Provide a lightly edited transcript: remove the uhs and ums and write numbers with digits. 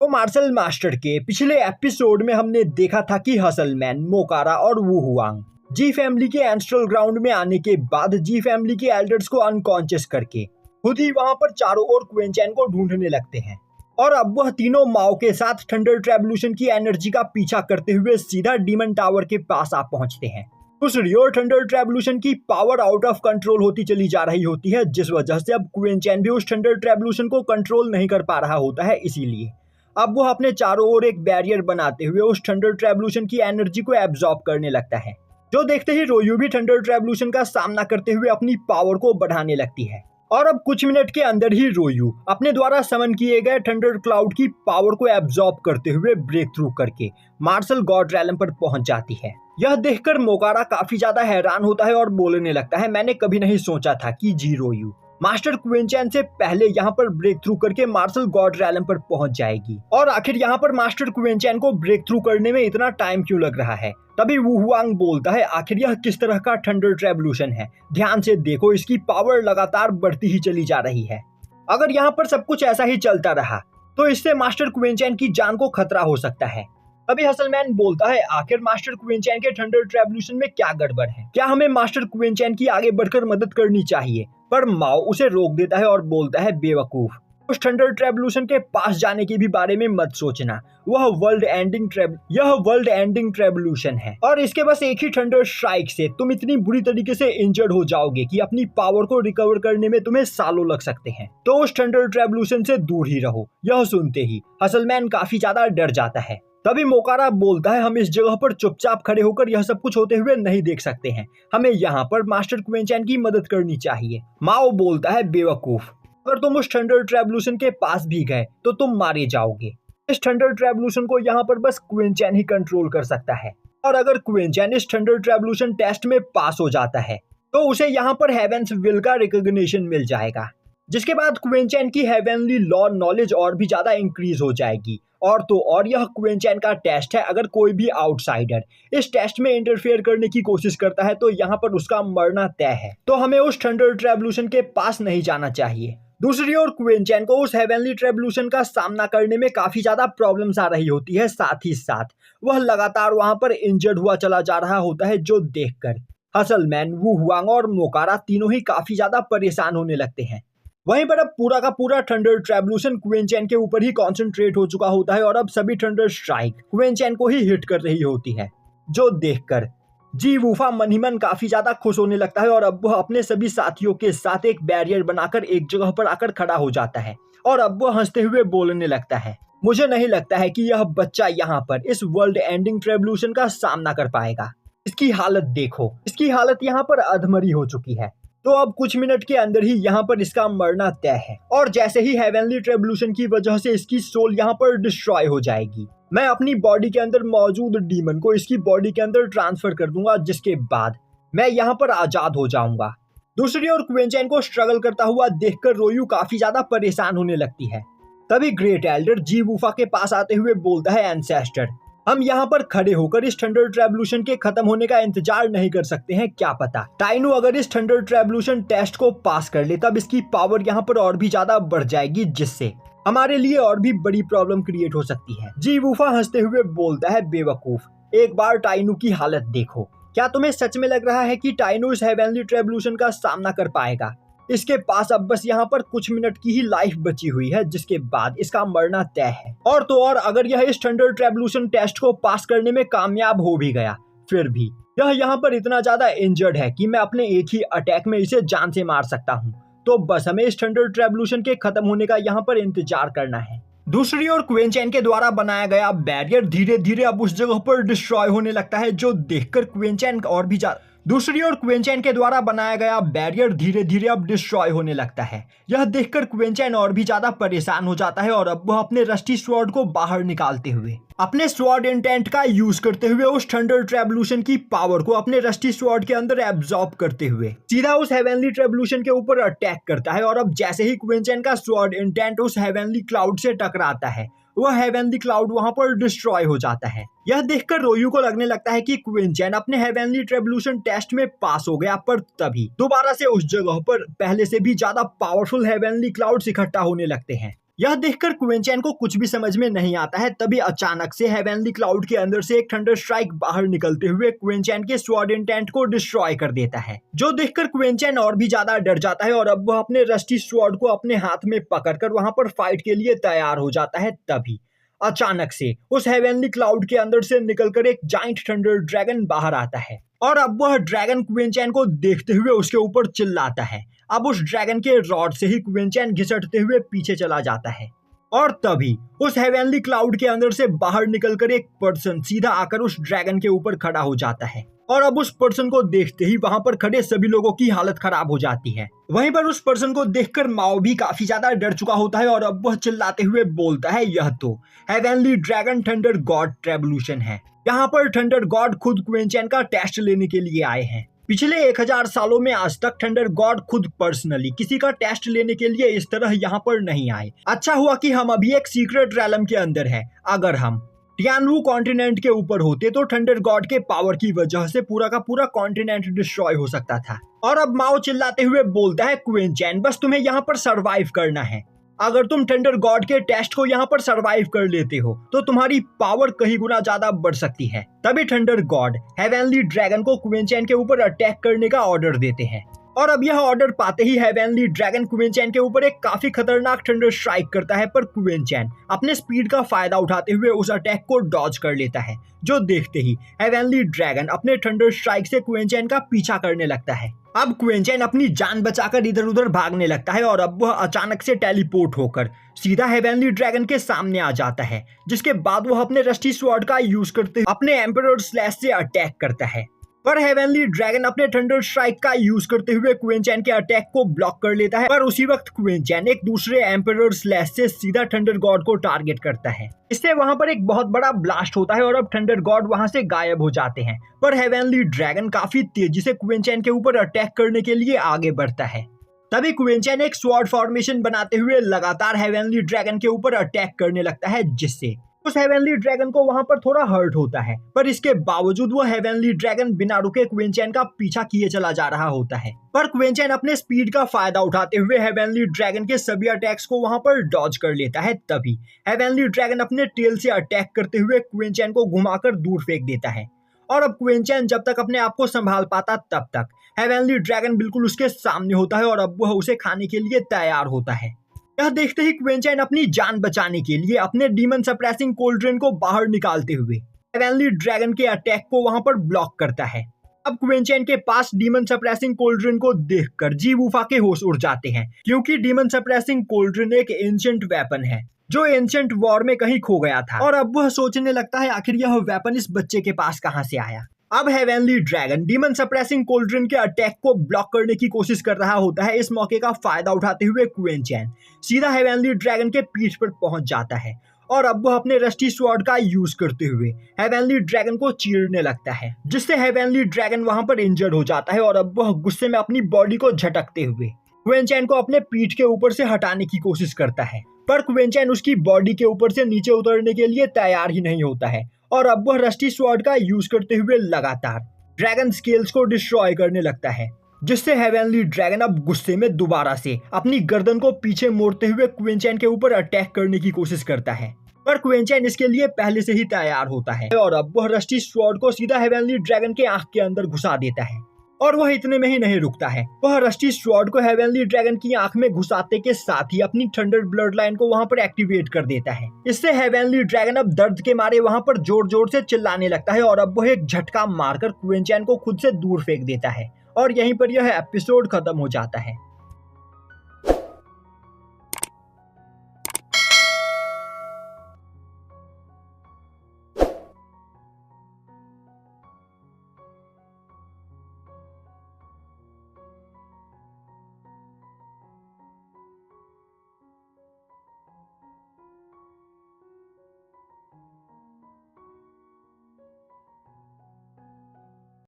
तो martial master के पिछले एपिसोड में हमने देखा था कि हसलमैन, मोकारा और वू हुआंग जी फैमिली के एंस्ट्रल ग्राउंड में आने के बाद जी फैमिली के एल्डर्स को अनकॉन्शियस करके खुद ही वहां पर चारों ओर क्विंचैन को ढूंढने लगते हैं। और अब वह तीनों माओ के साथ थंडर ट्रेवल्यूशन की एनर्जी का पीछा करते हुए सीधा डीमन टावर के पास आ पहुंचते हैं। दूसरी ओर थंडर ट्रेवल्यूशन की पावर आउट ऑफ कंट्रोल होती चली जा रही होती है, जिस वजह से अब क्विंचैन भी उस थंडर ट्रेवल्यूशन को कंट्रोल नहीं कर पा रहा होता है। इसीलिए अब वह अपने चारों ओर एक बैरियर बनाते हुए उस थंडर ट्रेवल्यूशन की एनर्जी को एब्जॉर्ब करने लगता है, जो देखते ही रोयू भी थंडर ट्रेवल्यूशन का सामना करते हुए अपनी पावर को बढ़ाने लगती है। और अब कुछ मिनट के अंदर ही रोयू अपने द्वारा समन किए गए थंडर क्लाउड की पावर को एब्जॉर्ब करते हुए ब्रेक थ्रू करके मार्शल गॉड रैलम पर पहुंच जाती है। यह देखकर मोकारा काफी ज्यादा हैरान होता है और बोलने लगता है, मैंने कभी नहीं सोचा था कि जी रोयू मास्टर क्विंचैन से पहले यहाँ पर ब्रेक थ्रू करके मार्शल गॉड रैलम पर पहुंच जाएगी। और आखिर यहाँ पर मास्टर क्विंचैन को ब्रेक थ्रू करने में इतना टाइम क्यों लग रहा है? तभी वू हुआंग बोलता है, आखिर यह किस तरह का थंडर ट्रेवल्यूशन है? ध्यान से देखो, इसकी पावर लगातार बढ़ती ही चली जा रही है। अगर यहाँ पर सब कुछ ऐसा ही चलता रहा तो इससे मास्टर क्विंचैन की जान को खतरा हो सकता है। तभी हसलमैन बोलता है, आखिर मास्टर क्विंचैन के थंडर ट्रेवल्यूशन में क्या गड़बड़ है? क्या हमें मास्टर क्विंचैन की आगे बढ़कर मदद करनी चाहिए? पर माओ उसे रोक देता है और बोलता है, बेवकूफ, उस थंडर ट्रेवल्यूशन के पास जाने के भी बारे में मत सोचना। यह वर्ल्ड एंडिंग ट्रेवल्यूशन है और इसके बस एक ही थंडर स्ट्राइक से तुम इतनी बुरी तरीके से इंजर्ड हो जाओगे कि अपनी पावर को रिकवर करने में तुम्हें सालों लग सकते हैं। तो उस थंडर ट्रेवल्यूशन से दूर ही रहो। यह सुनते ही हसलमैन काफी ज्यादा डर जाता है। तभी मोकारा बोलता है, हम इस जगह पर चुपचाप खड़े होकर यह सब कुछ होते हुए नहीं देख सकते हैं, हमें यहाँ पर मास्टर क्विंचैन की मदद करनी चाहिए। माओ बोलता है, बेवकूफ, अगर तुम उस थंडर ट्रेवल्यूशन के पास भी गए तो तुम मारे जाओगे। इस थंडर ट्रेवल्यूशन को यहाँ पर बस क्विंचैन ही कंट्रोल कर सकता है और अगर क्विंचैन इस थंडर ट्रेवल्यूशन टेस्ट में पास हो जाता है तो उसे यहाँ पर हेवेंस विल का रिकॉग्निशन मिल जाएगा, जिसके बाद क्विंचैन की हेवेनली लॉ नॉलेज और भी ज्यादा इंक्रीज हो जाएगी। और तो और यह क्विंचैन का टेस्ट है, अगर कोई भी आउटसाइडर इस टेस्ट में इंटरफेयर करने की कोशिश करता है तो यहाँ पर उसका मरना तय है। तो हमें उस थंडर ट्रेवल्यूशन के पास नहीं जाना चाहिए। दूसरी ओर क्विंचैन को उस हेवेनली ट्रेवल्यूशन का सामना करने में काफी ज्यादा प्रॉब्लम्स आ रही होती है, साथ ही साथ वह लगातार वहां पर इंजर्ड हुआ चला जा रहा होता है, जो देखकर हसलमैन, वू हुआंग और मोकारा तीनों ही काफी ज्यादा परेशान होने लगते हैं। वहीं पर अब पूरा का पूरा थंडर ट्रेवल्यूशन क्विंचैन के ऊपर ही कॉन्सेंट्रेट हो चुका होता है और अब सभी थंडर स्ट्राइक क्विंचैन को ही हिट कर रही होती है, जो देखकर जी वूफा मन ही मन काफी ज्यादा खुश होने लगता है और अब वह अपने सभी साथियों के साथ एक बैरियर बनाकर एक जगह पर आकर खड़ा हो जाता है और अब वह हंसते हुए बोलने लगता है, मुझे नहीं लगता है कि यह बच्चा यहाँ पर इस वर्ल्ड एंडिंग ट्रेवल्यूशन का सामना कर पाएगा। इसकी हालत देखो, इसकी हालत यहाँ पर अधमरी हो चुकी है। तो अब कुछ मिनट के अंदर ही यहाँ पर इसका मरना तय है और जैसे ही हेवेनली ट्रेवल्यूशन की वजह से इसकी सोल यहाँ पर डिस्ट्रॉय हो जाएगी, मैं अपनी बॉडी के अंदर मौजूद डीमन को इसकी बॉडी के अंदर ट्रांसफर कर दूंगा, जिसके बाद मैं यहाँ पर आजाद हो जाऊंगा। दूसरी ओर क्विंचैन को स्ट्रगल करता हुआ देखकर रोयू काफी ज्यादा परेशान होने लगती है। तभी ग्रेट एल्डर जी वूफा के पास आते हुए बोलता है, एंसेस्टर, हम यहाँ पर खड़े होकर इस थंडर ट्रेवल्यूशन के खत्म होने का इंतजार नहीं कर सकते हैं। क्या पता टाइनो अगर इस थंडर ट्रेवल्यूशन टेस्ट को पास कर ले तब इसकी पावर यहाँ पर और भी ज्यादा बढ़ जाएगी, जिससे हमारे लिए और भी बड़ी प्रॉब्लम क्रिएट हो सकती है। जी वूफा हंसते हुए बोलता है, बेवकूफ, एक बार टाइनो की हालत देखो। क्या तुम्हें सच में लग रहा है कि टाइनो इस हेवेनली ट्रेवल्यूशन का सामना कर पाएगा? इसके पास अब बस यहाँ पर कुछ मिनट की ही लाइफ बची हुई है, जिसके बाद इसका मरना तय है। और तो और अगर यह इस थंडर ट्रेवल्यूशन टेस्ट को पास करने में कामयाब हो भी गया, फिर भी यह यहाँ पर इतना ज्यादा इंजर्ड है कि मैं अपने एक ही अटैक में इसे जान से मार सकता हूँ। तो बस हमें इस थंडर ट्रेवल्यूशन के खत्म होने का यहाँ पर इंतजार करना है। दूसरी ओर क्विंचैन के द्वारा बनाया गया बैरियर धीरे धीरे अब उस जगह पर डिस्ट्रॉय होने लगता है, जो देखकर क्विंचैन और भी ज्यादा दूसरी ओर क्विंचैन के द्वारा बनाया गया बैरियर धीरे धीरे अब डिस्ट्रॉय होने लगता है। यह देखकर क्विंचैन और भी ज्यादा परेशान हो जाता है और अब वह अपने रस्टी स्वॉर्ड को बाहर निकालते हुए अपने स्वॉर्ड इंटेंट का यूज करते हुए उस थंडर ट्रेवल्यूशन की पावर को अपने रस्टी स्वॉर्ड के अंदर एब्जॉर्ब करते हुए सीधा उस हेवेनली ट्रेवल्यूशन के ऊपर अटैक करता है। और अब जैसे ही क्विंचैन का स्वॉर्ड इंटेंट उस हेवेनली क्लाउड से टकराता है, वह हेवेनली क्लाउड वहां पर डिस्ट्रॉय हो जाता है। यह देखकर रोयू को लगने लगता है कि क्विंचैन अपने हेवेनली ट्रेवल्यूशन टेस्ट में पास हो गया, पर तभी दोबारा से उस जगह पर पहले से भी ज्यादा पावरफुल हेवेनली क्लाउड्स इकट्ठा होने लगते हैं। यह देखकर क्विंचैन को कुछ भी समझ में नहीं आता है। तभी अचानक से हेवनली क्लाउड के अंदर से एक थंडर स्ट्राइक बाहर निकलते हुए क्विंचैन के स्वॉर्ड इंटेंट को डिस्ट्रॉय कर देता है, जो देखकर क्विंचैन और भी ज्यादा डर जाता है और अब वह अपने रस्टी स्वॉर्ड को अपने हाथ में पकड़कर वहां पर फाइट के लिए तैयार हो जाता है। तभी अचानक से उस हेवनली क्लाउड के अंदर से निकलकर एक जाइंट थंडर ड्रैगन बाहर आता है और अब वह ड्रैगन क्विंचैन को देखते हुए उसके ऊपर चिल्लाता है। अब उस ड्रैगन के रॉड से ही क्विंचैन घिसटते हुए पीछे चला जाता है और तभी उस हेवनली क्लाउड के अंदर से बाहर निकलकर एक पर्सन सीधा आकर उस ड्रैगन के ऊपर खड़ा हो जाता है और अब उस पर्सन को देखते ही वहां पर खड़े सभी लोगों की हालत खराब हो जाती है। वहीं पर उस पर्सन को देखकर माओ भी काफी ज्यादा डर चुका होता है और अब वह चिल्लाते हुए बोलता है, यह तो हेवनली ड्रैगन थंडर गॉड ट्रेवल्यूशन है। यहाँ पर थंडर गॉड खुद क्विंचैन का टेस्ट लेने के लिए आए हैं। पिछले 1000 सालों में आज तक थंडर गॉड खुद पर्सनली किसी का टेस्ट लेने के लिए इस तरह यहाँ पर नहीं आए। अच्छा हुआ कि हम अभी एक सीक्रेट रैलम के अंदर है। अगर हम टियानवू कॉन्टिनेंट के ऊपर होते तो थंडर गॉड के पावर की वजह से पूरा का पूरा कॉन्टिनेंट डिस्ट्रॉय हो सकता था। और अब माओ चिल्लाते हुए बोलता है, क्विंचैन बस तुम्हें यहाँ पर सरवाइव करना है। अगर तुम थंडर गॉड के टेस्ट को यहाँ पर सरवाइव कर लेते हो तो तुम्हारी पावर कई गुना ज्यादा बढ़ सकती है। तभी थंडर गॉड हेवनली ड्रैगन को क्विंचैन के ऊपर अटैक करने का ऑर्डर देते हैं और अब यह ऑर्डर पाते ही हेवनली ड्रैगन क्विंचैन के ऊपर एक काफी खतरनाक थंडर स्ट्राइक करता है, पर क्विंचैन अपने स्पीड का फायदा उठाते हुए उस अटैक को डॉज कर लेता है, जो देखते ही हेवनली ड्रैगन अपने थंडर स्ट्राइक से क्विंचैन का पीछा करने लगता है। अब क्विंचैन अपनी जान बचाकर इधर उधर भागने लगता है और अब वह अचानक से टेलीपोर्ट होकर सीधा हेवनली ड्रैगन के सामने आ जाता है, जिसके बाद वह अपने रस्टी स्वॉर्ड का यूज करते हुए अपने एम्परर स्लैश से अटैक करता है। पर हेवनली ड्रैगन अपने थंडर स्ट्राइक का यूज करते हुए क्विंचैन के अटैक को ब्लॉक कर लेता है, पर उसी वक्त क्विंचैन एक दूसरे एम्परर स्लैश से सीधा थंडर गॉड को टारगेट करता है। इससे वहां पर एक बहुत बड़ा ब्लास्ट होता है और अब थंडर गॉड वहां से गायब हो जाते हैं। पर हेवनली ड्रैगन काफी तेजी से क्विंचैन के ऊपर अटैक करने के लिए आगे बढ़ता है। तभी क्विंचैन एक स्वॉर्ड फॉर्मेशन बनाते हुए लगातार हेवनली ड्रैगन के ऊपर अटैक करने लगता है, जिससे उस हेवनली ड्रैगन को वहां पर थोड़ा हर्ट होता है, पर इसके बावजूद वो हेवनली ड्रैगन बिना रुके क्विंचैन का पीछा किए चला जा रहा होता है। पर क्विंचैन अपने स्पीड का फायदा उठाते हुए हेवनली ड्रैगन के सभी अटैक्स को वहां पर डॉज कर लेता है। तभी हेवनली ड्रैगन अपने टेल से अटैक करते हुए क्विंचैन को घुमाकर दूर फेंक देता है और अब क्विंचैन जब तक अपने आप को संभाल पाता तब तक हेवनली ड्रैगन बिल्कुल उसके सामने होता है और अब वह उसे खाने के लिए तैयार होता है। यह देखते ही क्विंचैन अपनी जान बचाने के लिए अपने डीमन सप्रेसिंग कोल्ड्रेन को बाहर निकालते हुए हेवनली ड्रैगन के अटैक को वहां पर ब्लॉक करता है। अब क्विंचैन के पास डीमन सप्रेसिंग कोल्ड्रेन को देखकर जी वूफा के होश उड़ जाते हैं, क्योंकि डीमन सप्रेसिंग कोल्ड्रेन एक एंशिएंट वेपन है जो एंशिएंट वॉर में कहीं खो गया था और अब वह सोचने लगता है आखिर यह वेपन इस बच्चे के पास कहां से आया। अब हेवनली ड्रैगन डीमन सप्रेसिंग कोल्ड्रेन के अटैक को ब्लॉक करने की कोशिश कर रहा होता है। इस मौके का फायदा उठाते हुए क्विंचैन सीधा हेवनली ड्रैगन के पीठ पर पहुंच जाता है और अब वह अपने रस्टी स्वॉर्ड का यूज करते हुए हेवनली ड्रैगन को चीरने लगता है, जिससे हेवनली ड्रैगन वहां पर इंजर्ड हो जाता है और अब वह गुस्से में अपनी बॉडी को झटकते हुए क्विंचैन को अपने पीठ के ऊपर से हटाने की कोशिश करता है, पर क्विंचैन उसकी बॉडी के ऊपर से नीचे उतरने के लिए तैयार ही नहीं होता है और अब वह रस्टी स्वॉर्ड का यूज करते हुए लगातार ड्रैगन स्केल्स को डिस्ट्रॉय करने लगता है, जिससे हेवनली ड्रैगन अब गुस्से में दोबारा से अपनी गर्दन को पीछे मोड़ते हुए क्विंचैन के ऊपर अटैक करने की कोशिश करता है। पर क्विंचैन इसके लिए पहले से ही तैयार होता है और अब वह रस्टी स्वॉर्ड को सीधा हेवनली ड्रैगन के आंख के अंदर घुसा देता है और वह इतने में ही नहीं रुकता है। वह रस्टी स्वॉर्ड को हेवनली ड्रैगन की आंख में घुसाते के साथ ही अपनी थंडर ब्लड लाइन को वहां पर एक्टिवेट कर देता है। इससे हेवनली ड्रैगन अब दर्द के मारे वहां पर जोर जोर से चिल्लाने लगता है और अब वह एक झटका मारकर क्विंचैन को खुद से दूर फेंक देता है और यहीं पर यह एपिसोड खत्म हो जाता है।